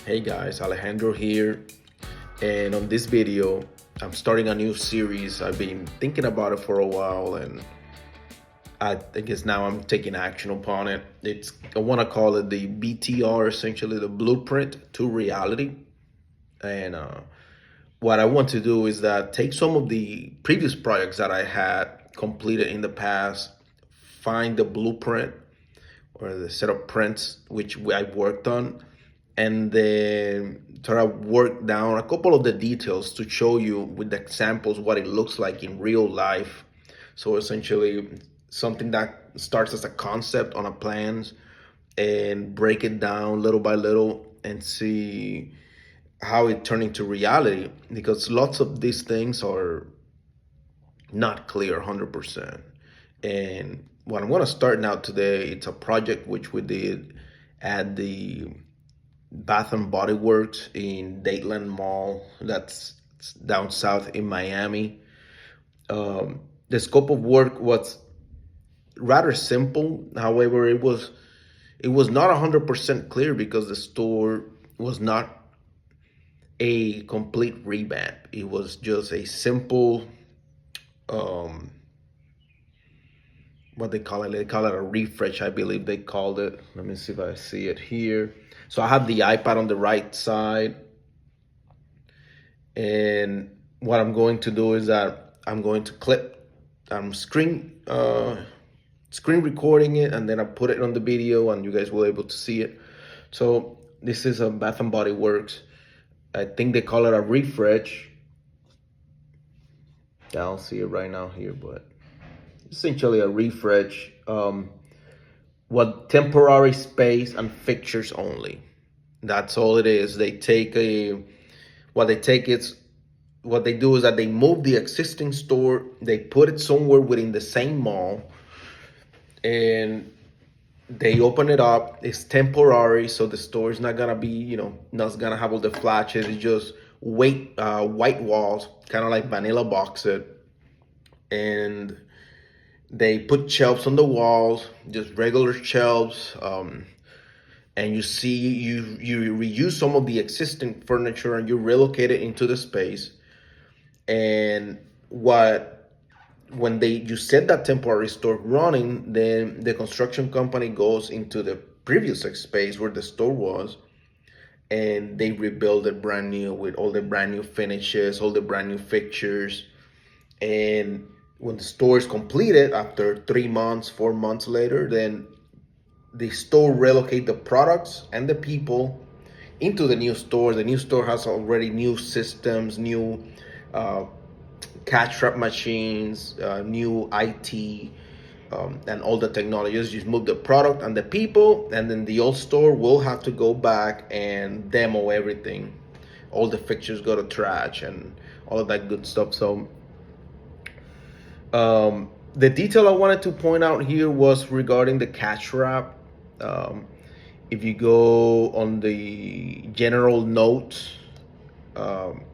Hey guys, Alejandro here, and on this video, I'm starting a new series. I've been thinking about it for a while, and I guess now I'm taking action upon it. I want to call it the BTR, essentially the blueprint to reality. And what I want to do is that take some of the previous projects that I had completed in the past, find the blueprint or the set of prints which I've worked on, and then try to work down a couple of the details to show you with the examples what it looks like in real life. So essentially, something that starts as a concept on a plans and break it down little by little and see how it turned into reality, because lots of these things are not clear 100%. And what I'm going to start now today, it's a project which we did at the Bath and Body Works in Dadeland Mall. That's down south in Miami. The scope of work was rather simple. However, it was not 100% clear because the store was not a complete revamp. It was just a simple um, what they call it. They call it a refresh, I believe they called it. Let me see if I see it here. So I have the iPad on the right side, and what I'm going to do is that I'm going to clip, screen recording it, and then I put it on the video, and you guys will be able to see it. So this is a Bath and Body Works. I think they call it a refresh. I don't see it right now here, but essentially a refresh. What temporary space and fixtures only. That's all it is. What they take is what they do is that they move the existing store, they put it somewhere within the same mall, and they open it up. It's temporary, so the store is not gonna be, not gonna have all the flashes. It's just white walls, kind of like vanilla box it, and they put shelves on the walls, just regular shelves. And you reuse some of the existing furniture and you relocate it into the space. And when you set that temporary store running, then the construction company goes into the previous space where the store was, and they rebuild it brand new with all the brand new finishes, all the brand new fixtures. And when the store is completed after 3 months, 4 months later, then the store relocate the products and the people into the new store. The new store has already new systems, new uh, cash trap machines, new IT, and all the technologies. Just move the product and the people, and then the old store will have to go back and demo everything. All the fixtures go to trash and all of that good stuff. So the detail I wanted to point out here was regarding the cash wrap. Um, if you go on the general notes um,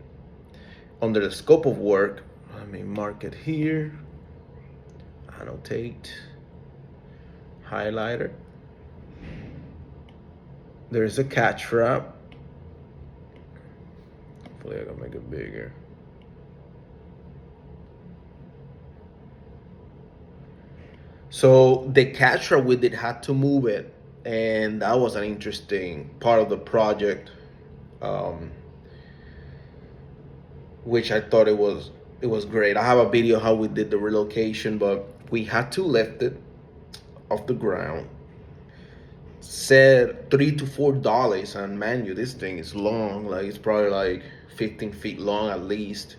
under the scope of work, let me mark it here, annotate, highlighter. There's a catch wrap. Hopefully I can make it bigger. So the catch wrap, we did had to move it, and that was an interesting part of the project, um, which I thought it was great. I have a video how we did the relocation, but we had to lift it off the ground. Said $3 to $4, and man, this thing is long. Like it's probably like 15 feet long at least.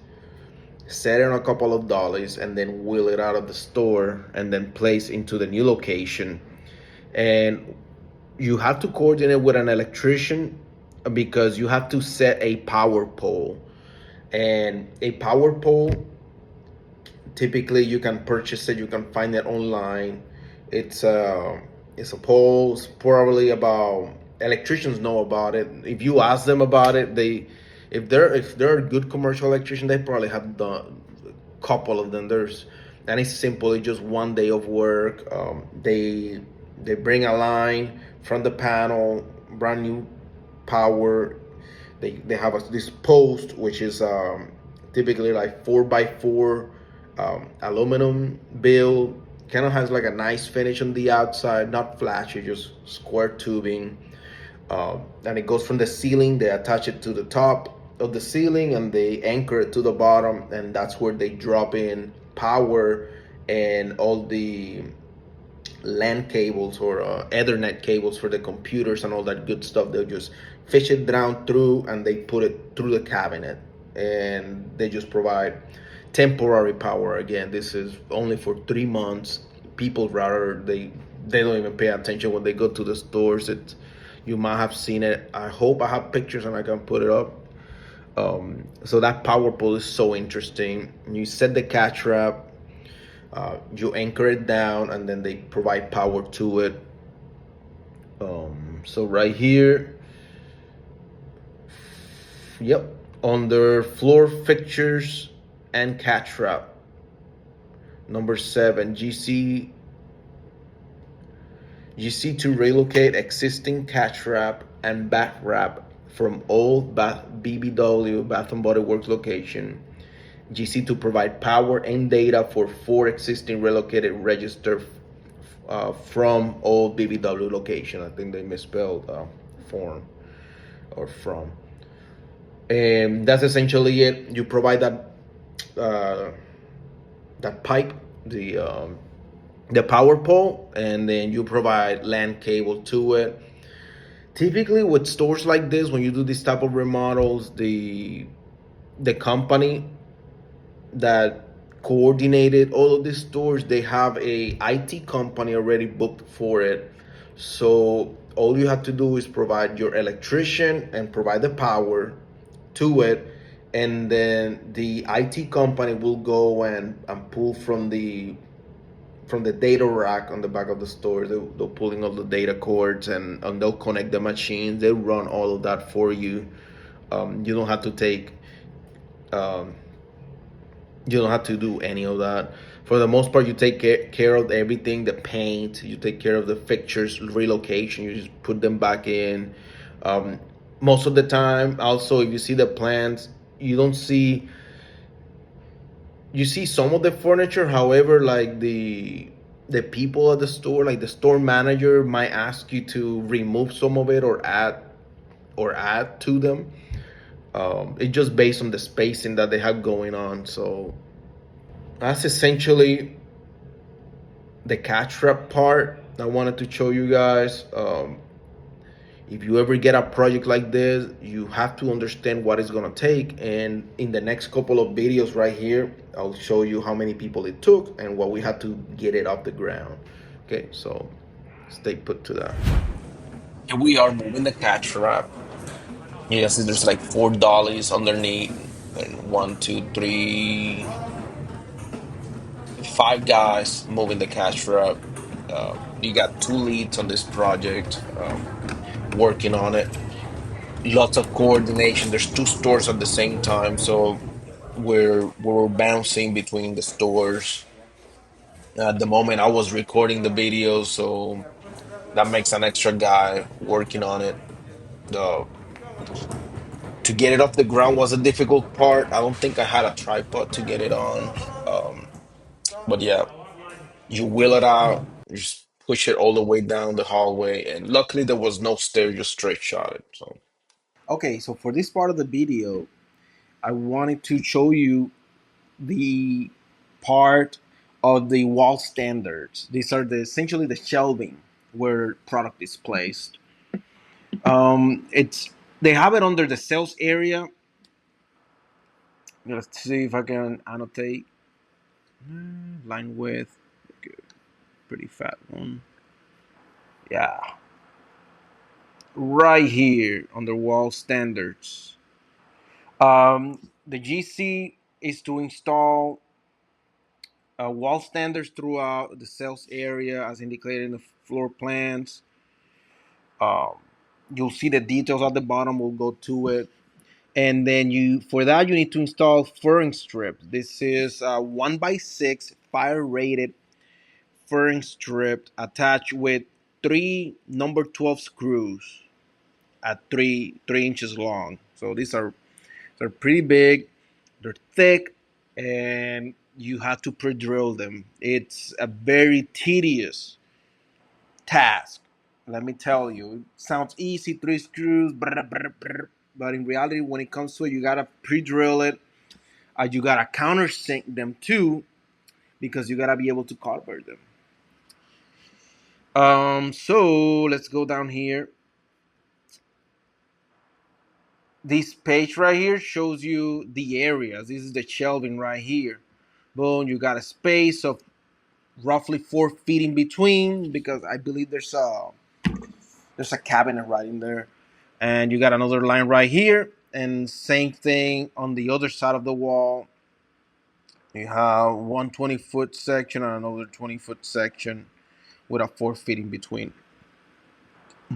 Set it on a couple of dollars, and then wheel it out of the store, and then place into the new location. And you have to coordinate with an electrician because you have to set a power pole. And a power pole, typically you can purchase it, you can find it online. It's a pole. It's probably about, electricians know about it. If you ask them about it, if they're a good commercial electrician, they probably have done a couple of them. And it's simple. It's just one day of work. They bring a line from the panel, brand new power They have this post which is typically like 4x4 aluminum build. Kind of has like a nice finish on the outside, not flashy, just square tubing. And it goes from the ceiling. They attach it to the top of the ceiling and they anchor it to the bottom, and that's where they drop in power and all the LAN cables or Ethernet cables for the computers and all that good stuff. They'll just fish it down through and they put it through the cabinet, and they just provide temporary power. Again, this is only for 3 months. People rather they don't even pay attention when they go to the stores. It You might have seen it. I hope I have pictures and I can put it up. So that power pole is so interesting. You set the catch wrap, you anchor it down, and then they provide power to it. So right here, yep, under floor fixtures and catch wrap, number 7, GC to relocate existing catch wrap and back wrap from old BBW Bath and Body Works location. GC to provide power and data for 4 existing relocated register from old BBW location. I think they misspelled form or from. And that's essentially it. You provide uh, that pipe, the power pole, and then you provide LAN cable to it. Typically, with stores like this, when you do this type of remodels, the company that coordinated all of these stores, they have a IT company already booked for it. So all you have to do is provide your electrician and provide the power to it, and then the IT company will go and pull from the data rack on the back of the store. They'll pull in all the data cords, and they'll connect the machines. They'll run all of that for you. You don't have to take um, you don't have to do any of that. For the most part, you take care of everything, the paint, you take care of the fixtures, relocation, you just put them back in. Um, Most of the time, also, if you see the plans, you don't see, you see some of the furniture. However, like the people at the store, like the store manager might ask you to remove some of it or add to them. It's just based on the spacing that they have going on. So that's essentially the catch wrap part I wanted to show you guys. If you ever get a project like this, you have to understand what it's gonna take. And in the next couple of videos right here, I'll show you how many people it took and what we had to get it off the ground. Okay, so stay put to that. Here we are moving the catch wrap. Yes, there's like 4 dollies underneath, and one, two, three, 5 guys moving the cash wrap. You got 2 leads on this project, working on it. Lots of coordination. There's 2 stores at the same time, so we're bouncing between the stores. At the moment, I was recording the video, so that makes an extra guy working on it. Uh, to get it off the ground was a difficult part. I don't think I had a tripod to get it on. But yeah, you wheel it out, you just push it all the way down the hallway, and luckily there was no stair, just straight shot it. So okay, so for this part of the video, I wanted to show you the part of the wall standards. These are essentially the shelving where product is placed. It's They have it under the sales area. Let's see if I can annotate. Line width, good, pretty fat one. Yeah, right here under wall standards. The GC is to install wall standards throughout the sales area as indicated in the floor plans. Um, you'll see the details at the bottom. We'll go to it. And then for that, you need to install furring strips. This is a 1x6 fire rated furring strip attached with 3 number 12 screws. at 3 inches long. So they're pretty big, they're thick, and you have to pre-drill them. It's a very tedious task. Let me tell you, it sounds easy, 3 screws, brr, brr, brr, but in reality, when it comes to it, you gotta pre-drill it. You gotta countersink them too, because you gotta be able to cover them. So let's go down here. This page right here shows you the areas. This is the shelving right here. Boom, you got a space of roughly 4 feet in between, because I believe there's a cabinet right in there. And you got another line right here, and same thing on the other side of the wall. You have one 20-foot section and another 20-foot section with a 4 feet in between.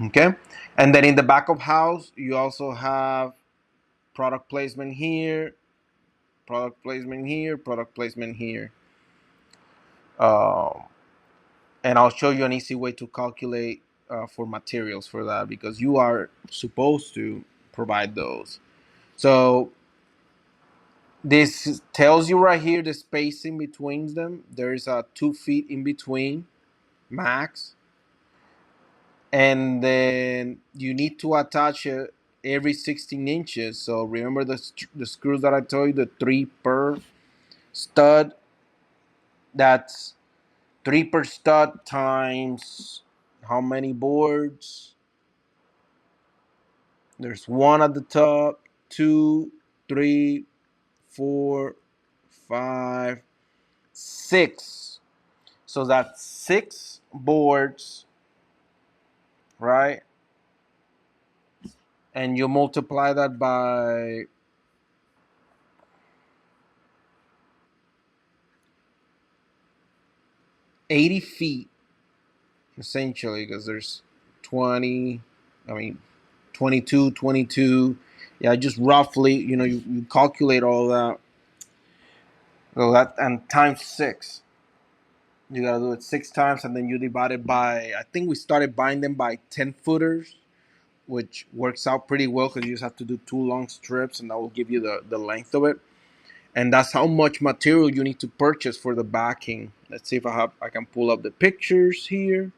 Okay, and then in the back of house, you also have product placement here, product placement here, product placement here. Um, and I'll show you an easy way to calculate for materials for that, because you are supposed to provide those. So this tells you right here the spacing between them. There is a 2 feet in between max, and then you need to attach it every 16 inches. So remember the screws that I told you, the 3 per stud. That's 3 per stud times how many boards? There's 1 at the top, 2, 3, 4, 5, 6. So that's 6 boards, right? And you multiply that by 80 feet, essentially, because there's 20, I mean, 22, 22. Yeah, just roughly, you calculate all that. So that, and times 6. You gotta do it 6 times, and then you divide it by, I think we started buying them by 10 footers, which works out pretty well, because you just have to do 2 long strips, and that will give you the length of it. And that's how much material you need to purchase for the backing. Let's see if I can pull up the pictures here.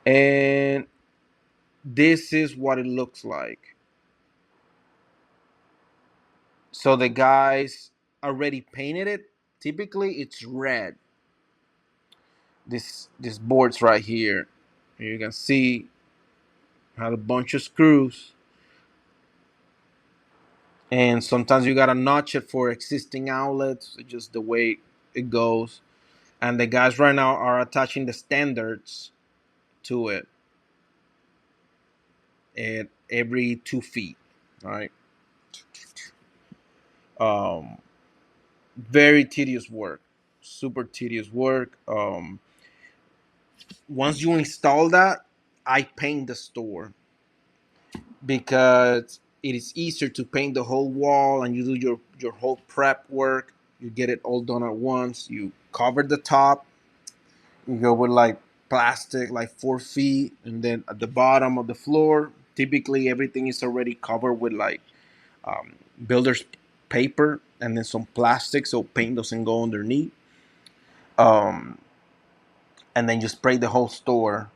And this is what it looks like. So the guys already painted it. Typically it's red. This board's right here. You can see had a bunch of screws, and sometimes you gotta notch it for existing outlets. It's just the way it goes. And the guys right now are attaching the standards to it at every 2 feet. All right. Um, very tedious work, super tedious work. Once you install that, I paint the store, because it is easier to paint the whole wall, and you do your whole prep work. You get it all done at once. You cover the top. You go with like plastic, like 4 feet, and then at the bottom of the floor, typically everything is already covered with like builder's paper, and then some plastic so paint doesn't go underneath. Um, and then you spray the whole store.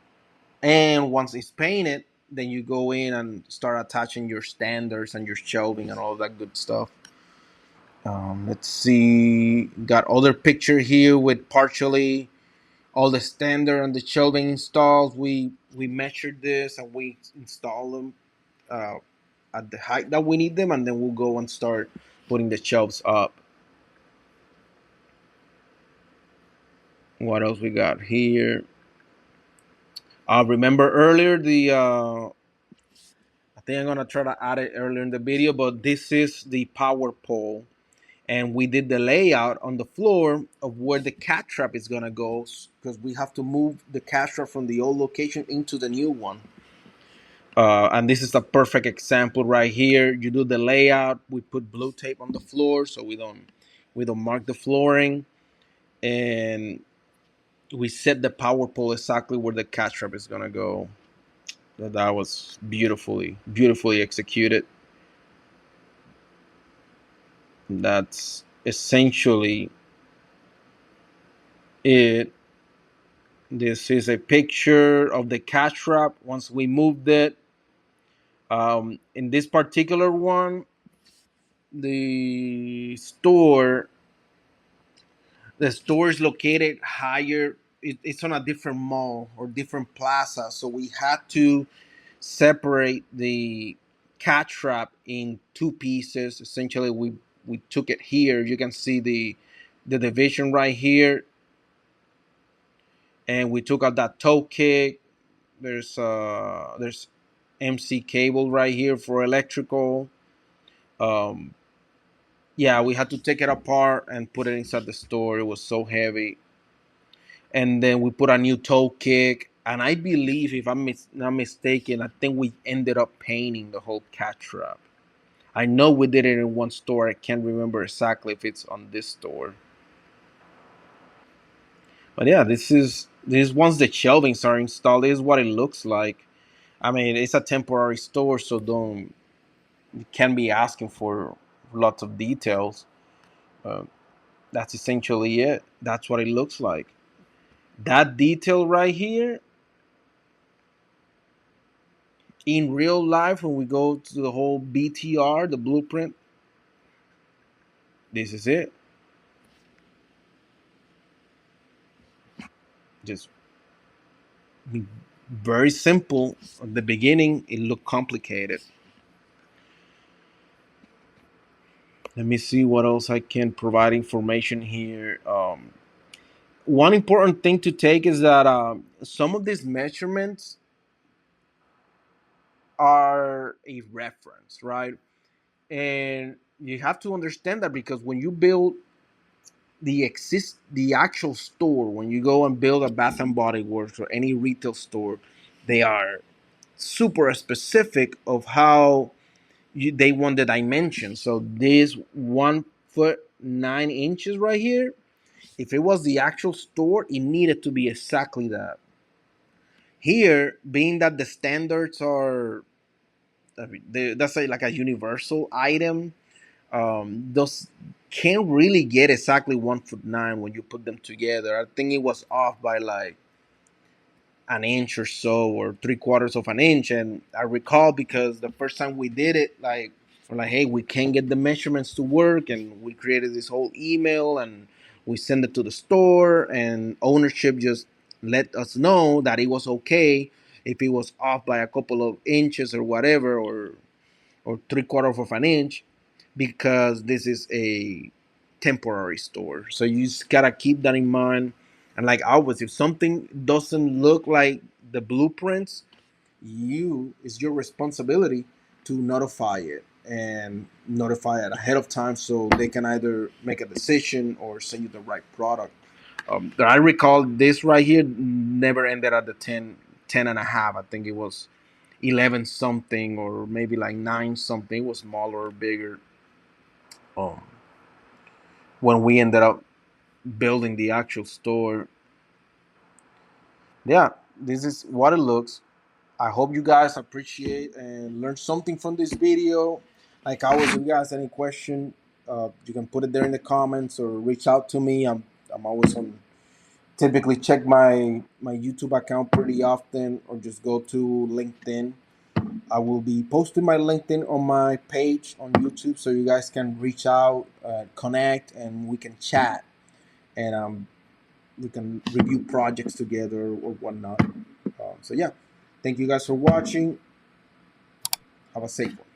And once it's painted, then you go in and start attaching your standards and your shelving and all that good stuff. Let's see, got other picture here with partially all the standard and the shelving installed. We measured this and we install them uh, at the height that we need them, and then we'll go and start putting the shelves up. What else we got here? Remember earlier I think I'm gonna try to add it earlier in the video, but this is the power pole, and we did the layout on the floor of where the cat trap is gonna go, because we have to move the cat trap from the old location into the new one. And this is a perfect example right here. You do the layout. We put blue tape on the floor so we don't mark the flooring, and we set the power pole exactly where the cat trap is gonna go. That was beautifully executed. That's essentially it. This is a picture of the cash wrap once we moved it. In this particular one, the store the store is located higher. It's on a different mall or different plaza, so we had to separate the cat trap in two pieces. Essentially, we took it here. You can see the division right here, and we took out that toe kick. There's MC cable right here for electrical. Um, yeah, we had to take it apart and put it inside the store. It was so heavy, and then we put a new toe kick. And I believe, if I'm not mistaken, I think we ended up painting the whole cat trap. I know we did it in one store. I can't remember exactly if it's on this store. But yeah, this once the shelvings are installed, this is what it looks like. I mean, it's a temporary store, so don't you can't be asking for lots of details. Uh, that's essentially it. That's what it looks like. That detail right here in real life, when we go to the whole BTR, the blueprint, this is it. Just very simple. At the beginning, it looked complicated. Let me see what else I can provide information here. One important thing to take is that some of these measurements are a reference, right? And you have to understand that, because when you build the actual store, when you go and build a Bath and Body Works or any retail store, they are super specific of how they want the dimensions. So this 1 foot 9 inches right here, if it was the actual store, it needed to be exactly that. Here, being that the standards are, I mean, that's like a universal item, those can't really get exactly 1 foot 9 when you put them together. I think it was off by like an inch or so, or 3/4 of an inch. And I recall, because the first time we did it, like, we're like, hey, we can't get the measurements to work, and we created this whole email and we sent it to the store, and ownership just let us know that it was okay if it was off by a couple of inches or whatever, or 3/4 of an inch, because this is a temporary store. So you just gotta keep that in mind. And like always, if something doesn't look like the blueprints, it's your responsibility to notify it, and notify it ahead of time, so they can either make a decision or send you the right product. I recall this right here never ended at the 10 and a half. I think it was 11 something, or maybe like 9 something. It was smaller or bigger. Um, when we ended up building the actual store. Yeah, this is what it looks. I hope you guys appreciate and learn something from this video. Like always, if you guys have any question, you can put it there in the comments or reach out to me. I'm always on. Typically check my YouTube account pretty often, or just go to LinkedIn. I will be posting my LinkedIn on my page on YouTube, so you guys can reach out, connect, and we can chat, and we can review projects together or whatnot. So yeah, thank you guys for watching. Have a safe one.